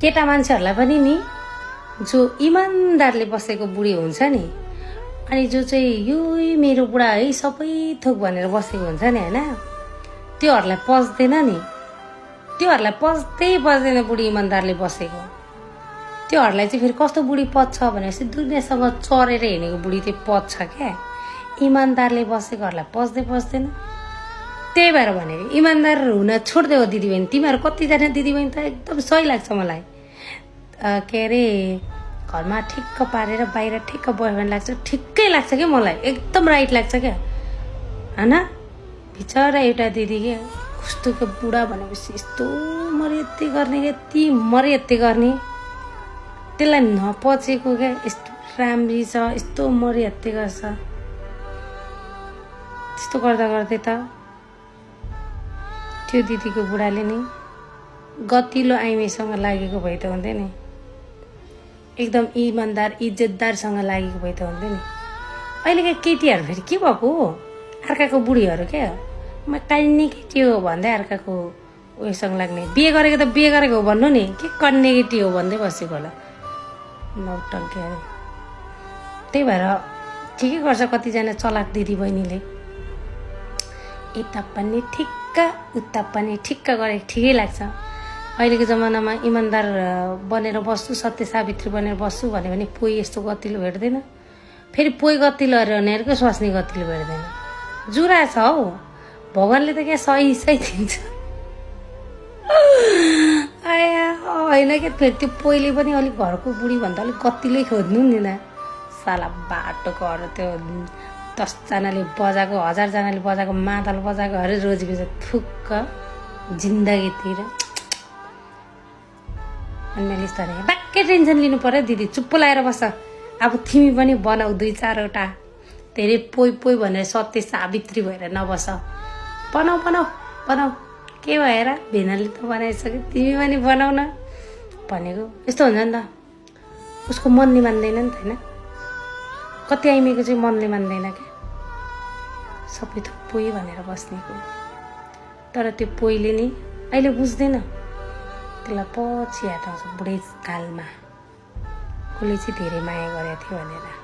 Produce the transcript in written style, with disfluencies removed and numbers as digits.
केटा मान्छेहरूलाई पनि नि जो इमान्दारले बसेको बुढी हुन्छ नि अनि जो चाहिँ यो मेरो बुढा है सबै थोक भनेर बसेको हुन्छ नि होइन त्योहरूलाई पच्दैन नि त्योहरूलाई पच्दैन बुढी इमान्दारले बसेको त्योहरूलाई चाहिँ फेरि कस्तो बुढी पच्छ भनेपछि दुनियाँसँग चरेर हिँडेको बुढी चाहिँ पच्छ क्या इमान्दारले बसेकोहरूलाई पच्दैन त्यही भएर भनेको इमान्दार हुन छोड्देऊ दिदीबहिनी तिमीहरू कतिजना दिदीबहिनी त एकदम सही लाग्छ मलाई के अरे घरमा ठिक्क पारेर बाहिर ठिक्क बोयफ्रेन्ड लाग्छ ठिक्कै लाग्छ क्या मलाई एकदम राइट लाग्छ क्या होइन बिचरा एउटा दिदी के कस्तो बुढा भनेपछि यस्तो मर्यादा गर्ने क्या यति मर्यादा गर्ने त्यसलाई नपचेको क्या यस्तो राम्री छ यस्तो मर्यादा गर्छ त्यस्तो गर्दै त त्यो दिदीको बुढाले नि गतिलो आइमेसँग लागेको भए त हुन्थ्यो नि एकदम इमान्दार इज्जतदारसँग लागेको भए त हुन्थ्यो नि अहिलेका केटीहरू फेरि के भएको हो अर्काको बुढीहरू क्या म कान्ने केटी हो भन्दै अर्काको उयोसँग लाग्ने बिहे गरेको हो भन्नु नि के कन्ने केटी हो भन्दै बसेको होला नौटङ्के अरे त्यही भएर के गर्छ कतिजना चलाक दिदी बहिनीले यता पनि ठिक्क उता पनि ठिक्क गरेको ठिकै लाग्छ अहिलेको जमानामा इमान्दार बनेर बस्छु सत्य सावित्री बनेर बस्छु भन्यो भने पोइ यस्तो गतिलो भेट्दैन फेरि पोइ गतिलो भनेरको स्वास्नी गतिलो भेट्दैन जुरा छ हौ भगवान्ले त क्या सही दिन्छ होइन क्या फेरि त्यो पोइले पनि अलिक घरको बुढी भन्दा अलिक गतिलै खोज्नु नि न साला बाटोको अरू त्यो 10जनाले बजाएको 1000जनाले बजाएको मादल बजाएको अरे रोजीको चाहिँ थुक्क जिन्दगीतिर अनि मैले यस्तो भने बाक्कै टेन्सन लिनु पर्यो दिदी चुप्पो लगाएर बस अब तिमी पनि बनाऊ 2-4वटा धेरै पोइ भनेर सत्य सावित्री भएर नबस बनाऊ के भएर भेनाले त बनाइसक्यो तिमी पनि बनाऊ न भनेको यस्तो हुन्छ नि त उसको मनले मान्दैन नि त होइन कति आइमेको चाहिँ मनले मान्दैन क्या सबै थोक पोइ भनेर बस्नेको तर त्यो पोइले नि अहिले बुझ्दैन त्यसलाई पछि याद आउँछ बुढेसकालमा कसले चाहिँ धेरै माया गरेको थियो भनेर